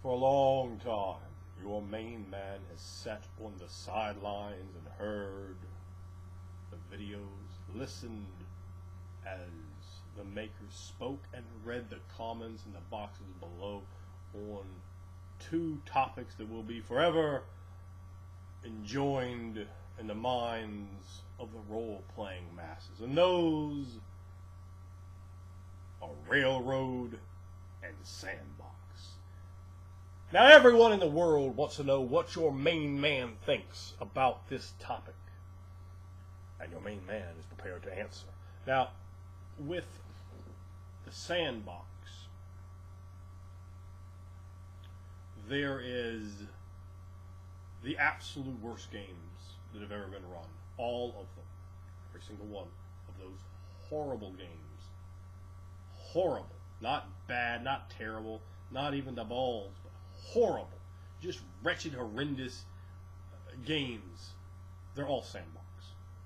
For a long time, your main man has sat on the sidelines and heard the videos, listened as the makers spoke, and read the comments in the boxes below on two topics that will be forever enjoined in the minds of the role-playing masses. And those are Railroad and Sandbox. Now everyone in the world wants to know what your main man thinks about this topic. And your main man is prepared to answer. Now, with the Sandbox, there is the absolute worst games that have ever been run. All of them. Every single one of those horrible games. Horrible. Not bad, not terrible, not even the balls, but horrible. Just wretched, horrendous games. They're all Sandbox.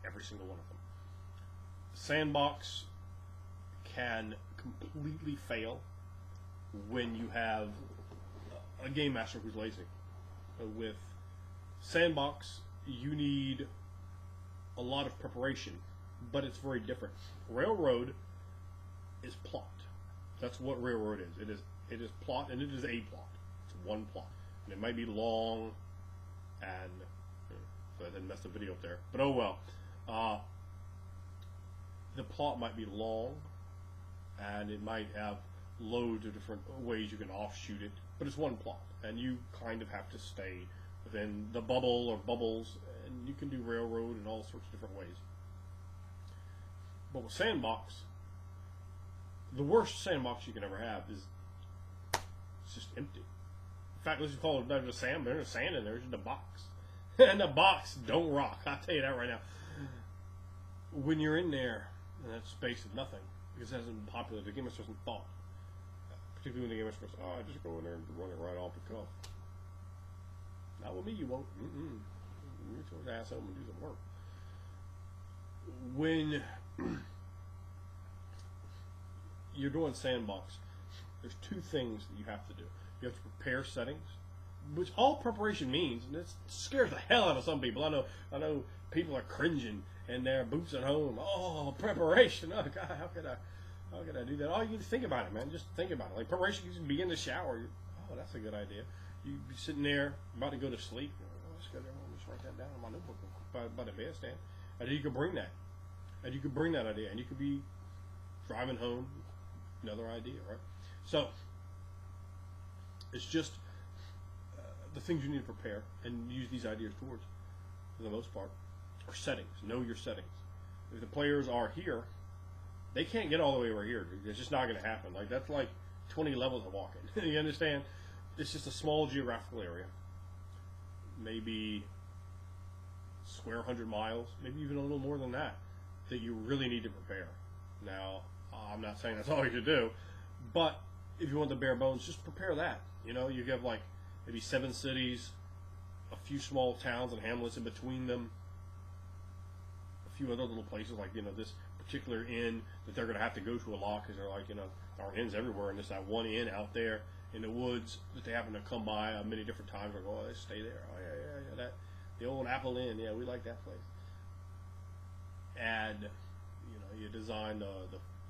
Every single one of them. Sandbox can completely fail when you have a game master who's lazy. With Sandbox, you need a lot of preparation, but it's very different. Railroad is plot. That's what Railroad is. It is plot, and it is a plot. It's one plot, and it might be long, and so I didn't mess the video up there. But oh well. The plot might be long, and it might have loads of different ways you can offshoot it, but it's one plot, and you kind of have to stay within the bubble or bubbles, and you can do Railroad in all sorts of different ways. But with Sandbox, the worst Sandbox you can ever have is it's just empty. In fact, let's just call it better than sand. There's sand in there. It's just a box, and the box don't rock. I'll tell you that right now. When you're in there in that space of nothing, because it hasn't been popular, the game master hasn't thought. Particularly when the game master goes, "Oh, just go in there and run it right off the cuff." Not with me, you won't. You're towards the asshole and do some work. When you're doing Sandbox, there's two things that you have to do. You have to prepare settings, which all preparation means, and it scares the hell out of some people. I know people are cringing and their boots at home. Oh, preparation! Oh God, how could I do that? Oh, you just think about it, man. Just think about it. Like preparation, you just be in the shower. Oh, that's a good idea. You be sitting there about to go to sleep. Oh, let's go there. Let's write that down on my notebook by the bedstand. And you could bring that, and you could bring that idea, and you could be driving home. Another idea, right? So it's just the things you need to prepare and use these ideas towards, for the most part, are settings. Know your settings. If the players are here, they can't get all the way over here. It's just not going to happen. Like that's like 20 levels of walking. You understand? It's just a small geographical area, maybe square 100 miles, maybe even a little more than that you really need to prepare. Now, I'm not saying that's all you should do, but if you want the bare bones, just prepare that. You know, you have like maybe 7 cities, a few small towns and hamlets in between them, a few other little places like, you know, this particular inn that they're going to have to go to a lot because they're like, you know, there are inns everywhere, and there's that one inn out there in the woods that they happen to come by many different times. Like, oh, let's stay there. Oh, yeah, that the old Apple Inn. Yeah, we like that place. And you know, you design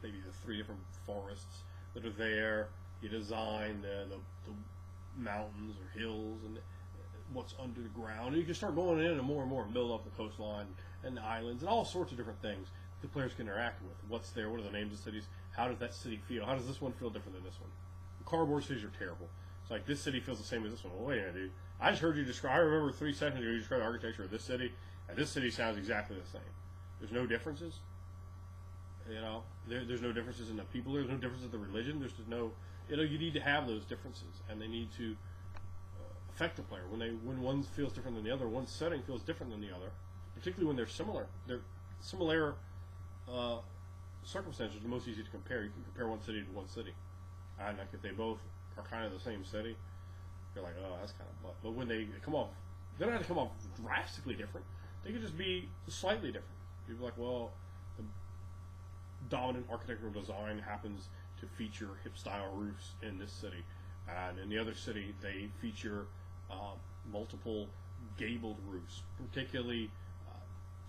maybe the 3 different forests that are there. You design the mountains or hills and what's under the ground. And you can start going in and more and build up the coastline and the islands and all sorts of different things the players can interact with. What's there? What are the names of cities? How does that city feel? How does this one feel different than this one? Cardboard cities are terrible. It's like this city feels the same as this one. Well, wait a minute, dude. I just heard you describe. I remember 3 seconds ago you described the architecture of this city, and this city sounds exactly the same. There's no differences. You know, there's no differences in the people. There's no differences in the religion. There's just no. You know, you need to have those differences, and they need to affect the player. When one feels different than the other, one setting feels different than the other. Particularly when they're similar. They're similar circumstances are the most easy to compare. You can compare one city to one city. And like if they both are kind of the same city, you're like, oh, that's kind of butt. But when they come off, they don't have to come off drastically different. They could just be slightly different. You'd be like, well, the dominant architectural design happens to feature hip-style roofs in this city, And in the other city, they feature multiple gabled roofs, particularly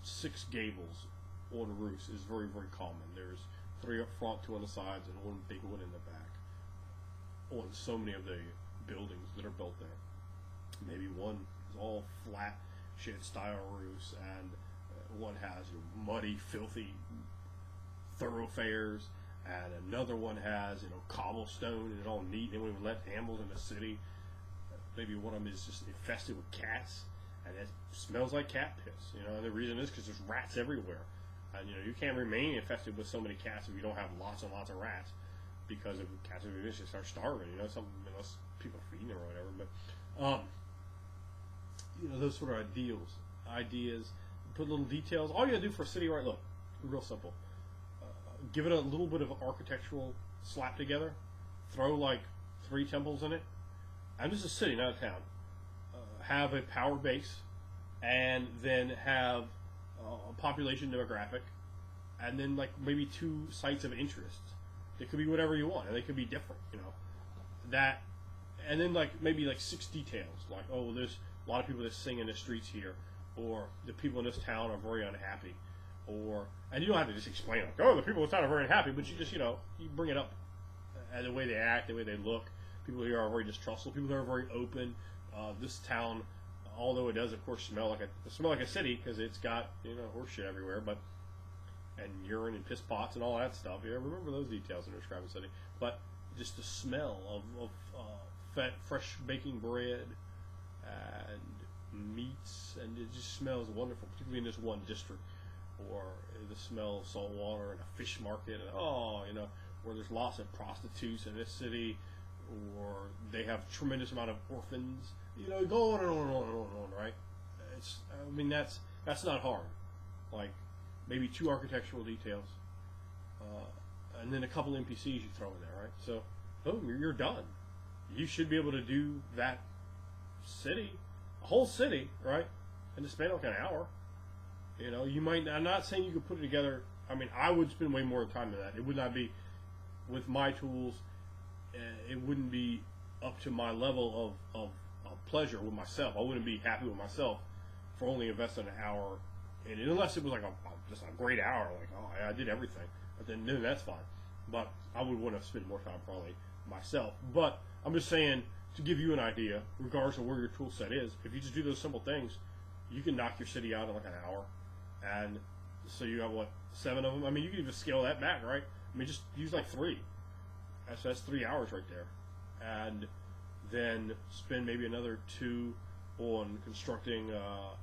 6 gables on roofs is very, very common. There's 3 up front, 2 on the sides, and 1 big one in the back on so many of the buildings that are built there. Maybe one is all flat shed style roofs, and one has muddy, filthy thoroughfares, and another one has cobblestone and all neat. They wouldn't let animals in the city. Maybe one of them is just infested with cats, and it smells like cat piss. And the reason is because there's rats everywhere, and you can't remain infested with so many cats if you don't have lots and lots of rats, because if cats are vicious, start starving. Unless people are feeding them or whatever. But those sort of ideas, put little details. All you gotta do for a city, right? Look, real simple. Give it a little bit of architectural slap together. Throw like 3 temples in it. And this is a city, not a town. Have a power base, and then have a population demographic, and then like maybe 2 sites of interest. It could be whatever you want, and they could be different. That, and then maybe 6 details, like, oh, there's a lot of people that sing in the streets here, or the people in this town are very unhappy, and you don't have to just explain like, oh, the people in this town are very unhappy, but you just you bring it up, the way they act, the way they look. People here are very distrustful. People here are very open. This town, although it does of course smell like a city because it's got horse shit everywhere, and urine and piss pots and all that stuff. Remember those details in describing the city. But just the smell of fresh baking bread and meats, and it just smells wonderful, particularly in this one district. Or the smell of salt water and a fish market, and where there's lots of prostitutes in this city, or they have tremendous amount of orphans. Go on and on and on and on and on, right? That's not hard. Like maybe 2 architectural details, and then a couple NPCs you throw in there, right? So, boom, you're done. You should be able to do that city, a whole city, right? And to spend like an hour. You might. I'm not saying you could put it together. I would spend way more time than that. It would not be with my tools. It wouldn't be up to my level of pleasure with myself. I wouldn't be happy with myself for only investing an hour in it, unless it was like just a great hour. Like, oh, I did everything. But then that's fine. But I would want to spend more time probably myself. But I'm just saying to give you an idea, regardless of where your tool set is. If you just do those simple things, you can knock your city out in like an hour. And so you got 7 of them. You can even scale that back, right? Just use like 3. That's 3 hours right there, and then spend maybe another 2 on constructing a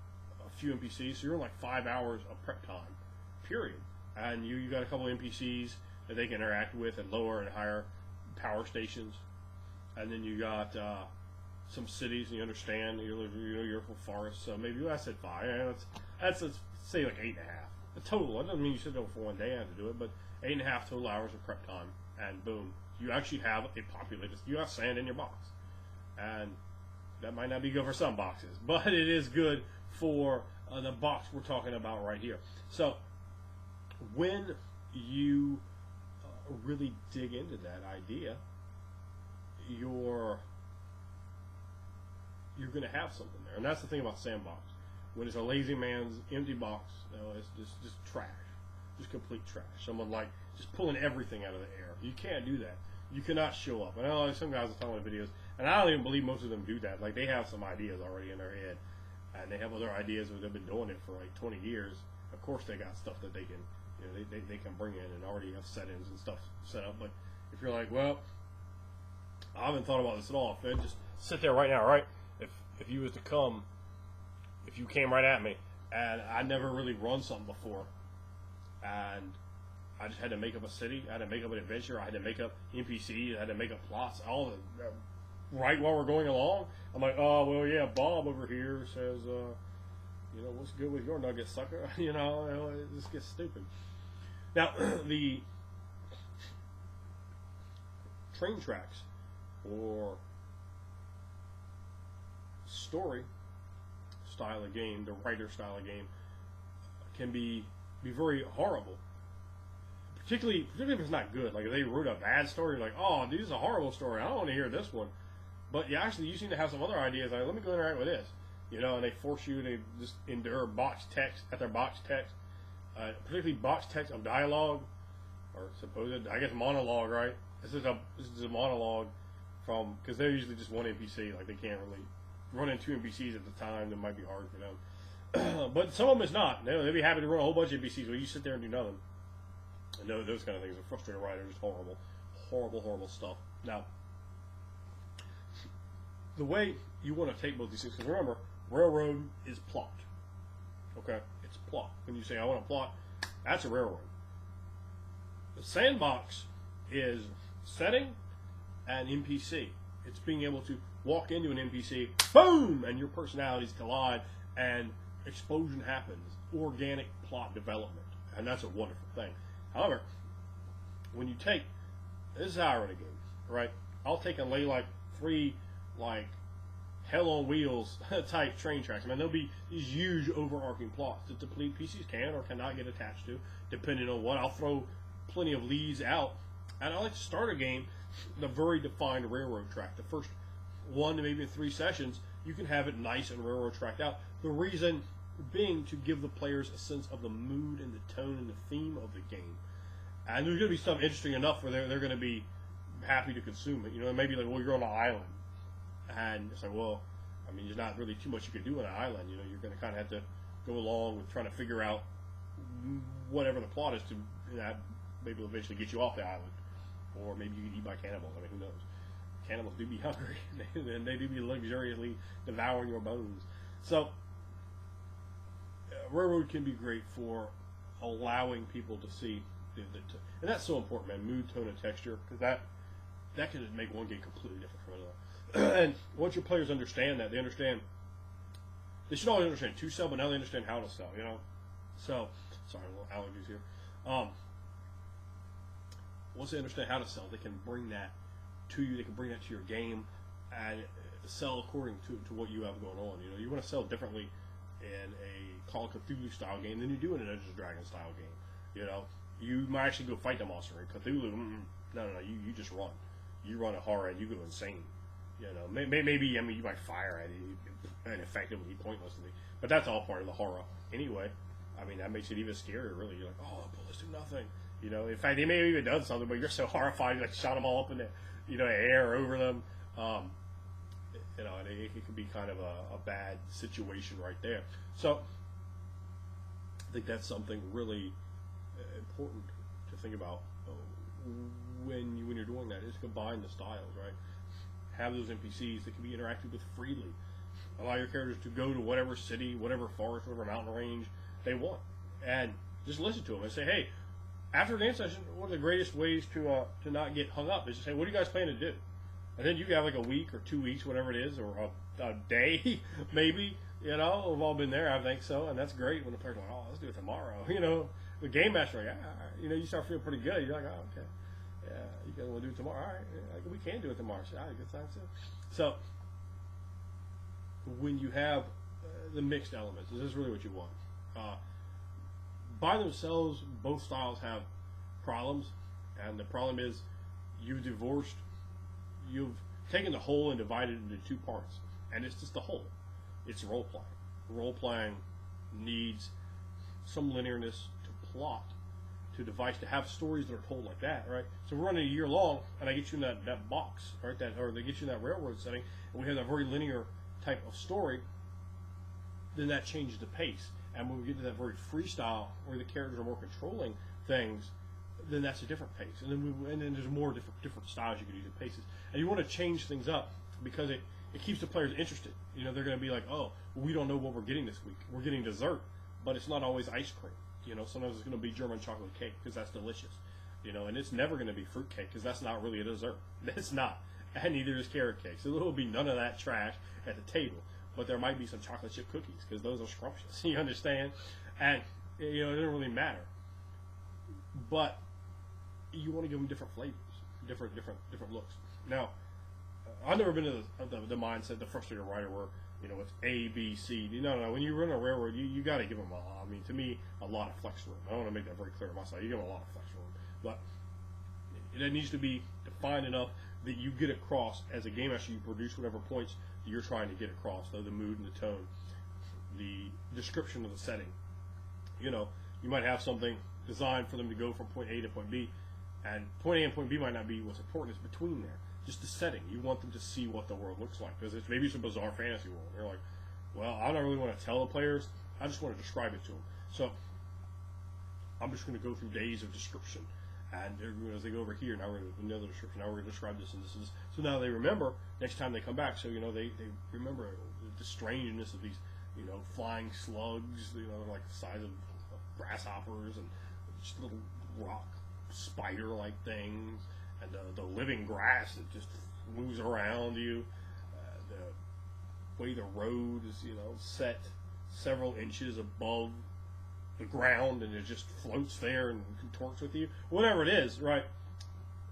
few NPCs. So you're in like 5 hours of prep time, period. And you got a couple of NPCs that they can interact with at lower and higher power stations, and then you got some cities, and you understand you're from forest. So maybe I said 5. Let's say like 8.5. The total. That doesn't mean you sit there for one day and have to do it, but 8.5 total hours of prep time, and boom, you actually have a populated. You have sand in your box, and that might not be good for some boxes, but it is good for the box we're talking about right here. So when you really dig into that idea, you're going to have something there, and that's the thing about Sandbox. When it's a lazy man's empty box, it's just trash, just complete trash. Someone just pulling everything out of the air. You can't do that. You cannot show up. And I know some guys are talking about videos, and I don't even believe most of them do that. Like, they have some ideas already in their head, and they have other ideas where they've been doing it for like 20 years. Of course, they got stuff that they can, they can bring in and already have settings and stuff set up. But if you're like, well, I haven't thought about this at all, then just sit there right now, right? If you was to come, if you came right at me, and I never really run something before, and I just had to make up a city, I had to make up an adventure, I had to make up NPCs, I had to make up plots, all right while we're going along. I'm like, oh, well, yeah, Bob over here says, what's good with your nugget, sucker? It just gets stupid. Now, the train tracks or story style of game, the writer style of game, can be very horrible, particularly if it's not good. Like if they wrote a bad story, you're like, oh, dude, this is a horrible story. I don't want to hear this one. But you seem to have some other ideas. Like, let me go interact with this, and they force you to just endure box text after box text, particularly box text of dialogue or supposed, I guess, monologue. Right? This is a monologue from, because they're usually just one NPC. Like they can't really run in two NPCs at the time. That might be hard for them. But some of them is not. They'll be happy to run a whole bunch of NPCs where you sit there and do nothing. And those kind of things are frustrating writers. Just horrible, horrible, horrible stuff. Now, the way you want to take both these things, because remember, railroad is plot. Okay? It's plot. When you say, I want a plot, that's a railroad. The sandbox is setting and NPC. It's being able to walk into an NPC, boom, and your personalities collide, and explosion happens. Organic plot development. And that's a wonderful thing. However, when you take, this is how I run a game, right? I'll take and lay like 3, like, hell on wheels type train tracks. I mean, there'll be these huge overarching plots that the PCs can or cannot get attached to, depending on what. I'll throw plenty of leads out, and I like to start a game the very defined railroad track. The first 1 to maybe 3 sessions, you can have it nice and railroad tracked out. The reason being to give the players a sense of the mood and the tone and the theme of the game. And there's going to be stuff interesting enough where they're going to be happy to consume it. Maybe like, well, you're on an island. And it's like, well, I mean, there's not really too much you can do on an island. You're going to kind of have to go along with trying to figure out whatever the plot is to maybe eventually get you off the island. Or maybe you get eaten by cannibals. I mean, who knows? Cannibals do be hungry. And they do be luxuriously devouring your bones. So, railroad can be great for allowing people to see, and that's so important, man. Mood, tone, and texture, because that can make one game completely different from another. And once your players understand that, they should always understand to sell, but now they understand how to sell. So, sorry, a little allergies here. Once they understand how to sell, they can bring that to you. They can bring that to your game and sell according to what you have going on. You want to sell differently in a Call of Cthulhu style game than you do in an Dungeons & Dragons style game. You might actually go fight the monster. In Cthulhu, no, you just run. You run a horror and you go insane. Maybe you might fire at it and effectively pointlessly, but that's all part of the horror anyway. I mean, that makes it even scarier, really. You're like, oh, bullets do nothing. In fact, they may have even done something, but you're so horrified, you like shot them all up in the air over them. And it could be kind of a bad situation right there. So I think that's something really important to think about when you're doing that, is combine the styles, right? Have those NPCs that can be interacted with freely. Allow your characters to go to whatever city, whatever forest, whatever mountain range they want, and just listen to them and say, hey, after the dance session, one of the greatest ways to not get hung up is to say, what do you guys plan to do? And then you have like a week or 2 weeks, whatever it is, or a day, maybe. We've all been there, I think so, and that's great when the player's like, oh, let's do it tomorrow. The game master, like, you start feeling pretty good. You're like, oh, okay, yeah, you guys want to do it tomorrow? All right, yeah, like, we can do it tomorrow. So, all right, good time too. So when you have the mixed elements, this is really what you want. By themselves, both styles have problems, and the problem is you've taken the whole and divided it into 2 parts, and it's just the whole. It's role-playing. Role-playing needs some linearness to plot, to device, to have stories that are told like that, right? So we're running a year long, and I get you in that box, right? Or they get you in that railroad setting, and we have that very linear type of story, then that changes the pace. And when we get to that very freestyle, where the characters are more controlling things, then that's a different pace. And then there's more different styles you can use in paces. And you want to change things up because it keeps the players interested. They're going to be like, oh, well, we don't know what we're getting this week. We're getting dessert, but it's not always ice cream. Sometimes it's going to be German chocolate cake because that's delicious. And it's never going to be fruit cake because that's not really a dessert. It's not. And neither is carrot cake. So there will be none of that trash at the table. But there might be some chocolate chip cookies because those are scrumptious. You understand? And it doesn't really matter. But you want to give them different flavors, different looks. Now, I've never been to the mindset, the frustrated writer, where it's A, B, C. No. When you run a railroad, you got to give them to me, a lot of flex room. I want to make that very clear to myself. You give them a lot of flex room but it needs to be defined enough that you get across as a game master. You produce whatever points you're trying to get across, though the mood and the tone, the description of the setting. You know, you might have something designed for them to go from point A to point B, and point A and point B might not be what's important. It's between there, just the setting. You want them to see what the world looks like, because maybe it's a bizarre fantasy world. They're like, well, I don't really want to tell the players. I just want to describe it to them. So I'm just going to go through days of description. And as they go over here, now we're going to another description. Now we're going to describe this and this and this. So now they remember next time they come back. So, you know, they remember the strangeness of these, you know, flying slugs, you know, they're like the size of grasshoppers, and just little rock spider-like things, and the living grass that just moves around you. The way the road is, you know, set several inches above the ground, and it just floats there and contorts with you. Whatever it is, right?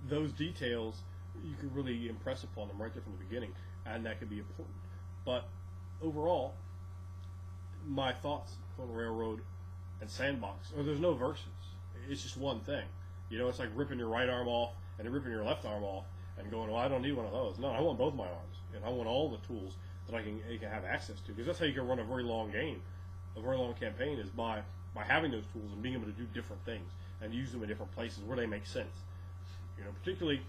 Those details, you can really impress upon them right there from the beginning, and that can be important. But overall, my thoughts on Railroad and Sandbox are there's no verses. It's just one thing. You know, it's like ripping your right arm off and then ripping your left arm off and going, well, I don't need one of those. No, I want both my arms, and I want all the tools that I can have access to, because that's how you can run a very long game, a very long campaign, is by having those tools and being able to do different things and use them in different places where they make sense. You know, particularly,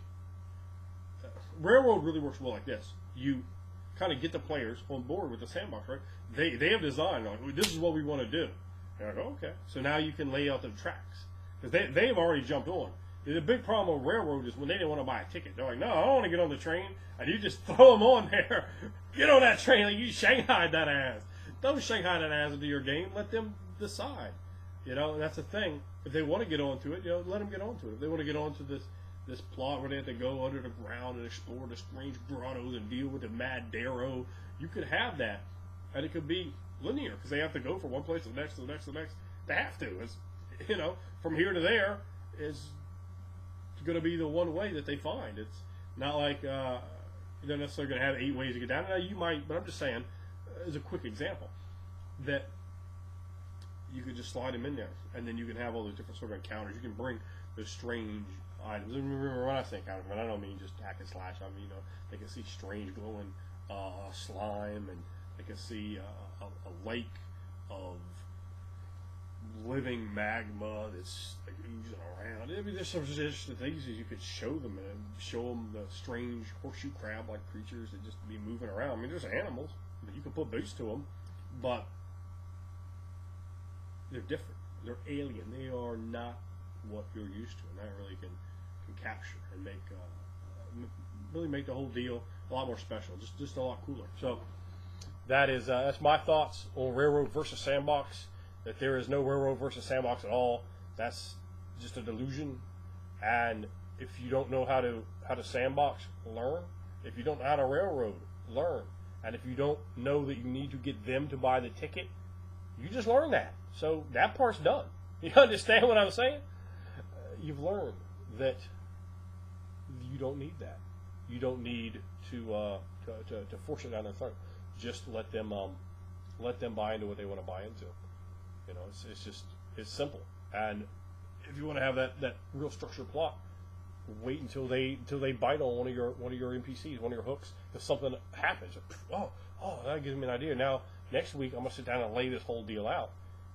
Railroad really works well like this. You kind of get the players on board with the Sandbox, right? They have designed, like, this is what we want to do. And I go, okay. So now you can lay out the tracks, because they've already jumped on. The big problem with Railroad is when they didn't want to buy a ticket. They're like, no, I don't want to get on the train. And you just throw them on there. Get on that train. Like, you Shanghaied that ass. Don't Shanghai that ass into your game. Let them decide. You know, that's the thing. If they want to get onto it, you know, let them get onto it. If they want to get onto this plot where they have to go under the ground and explore the strange grottos and deal with the mad Darrow, you could have that. And it could be linear, because they have to go from one place to the next, to the next, to the next. They have to. It's, you know, from here to there is going to be the one way that they find. It's not like they're necessarily going to have 8 ways to get down. Now, you might, but I'm just saying, as a quick example, that you could just slide them in there, and then you can have all those different sort of encounters. You can bring those strange items. And remember, when I say encounters, I don't mean just hack and slash. I mean, you know, they can see strange glowing slime, and they can see a lake of living magma that's like oozing around. I mean, there's some interesting things that you could show them, and show them the strange horseshoe crab-like creatures that just be moving around. I mean, there's animals, but you can put boots to them, but they're different. They're alien. They are not what you're used to, and that really can capture and make really make the whole deal a lot more special, just a lot cooler. So that's my thoughts on Railroad versus Sandbox. That there is no Railroad versus Sandbox at all. That's just a delusion. And if you don't know how to Sandbox, learn. If you don't know how to Railroad, learn. And if you don't know that you need to get them to buy the ticket, you just learn that. So that part's done. You understand what I'm saying? You've learned that you don't need that. You don't need to force it down their throat. Just let them buy into what they want to buy into. You know, it's simple. And if you want to have that real structured plot, wait until they bite on one of your NPCs, one of your hooks, if something happens. Oh, that gives me an idea. Now next week I'm gonna sit down and lay this whole deal out,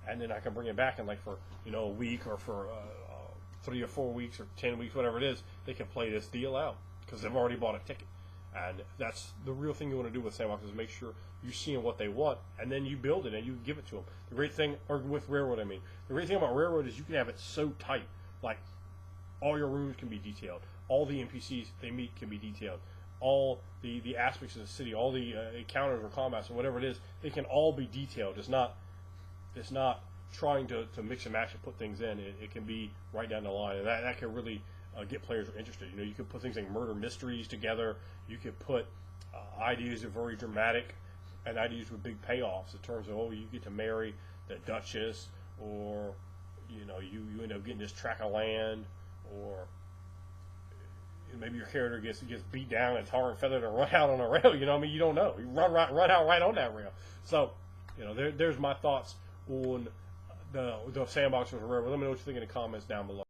and then I can bring it back, and like for a week, or for 3 or 4 weeks or 10 weeks, whatever it is, they can play this deal out because they've already bought a ticket. And that's the real thing you want to do with Sandbox, is make sure you're seeing what they want, and then you build it and you give it to them. The great thing, or with Railroad, I mean, the great thing about Railroad is you can have it so tight, like all your rooms can be detailed, all the NPCs they meet can be detailed, all the aspects of the city, all the encounters or combats or whatever it is, they can all be detailed. It's not trying to mix and match and put things in. It can be right down the line, and that can really get players interested. You know, you could put things like murder mysteries together. You could put ideas that are very dramatic and ideas with big payoffs in terms of, oh, you get to marry the Duchess, or you know, you end up getting this tract of land, or maybe your character gets beat down and tar and feathered and run out on a rail. You know, I mean, you don't know. You run out right on that rail. So, you know, there's my thoughts on the Sandbox versus Railroad. Let me know what you think in the comments down below.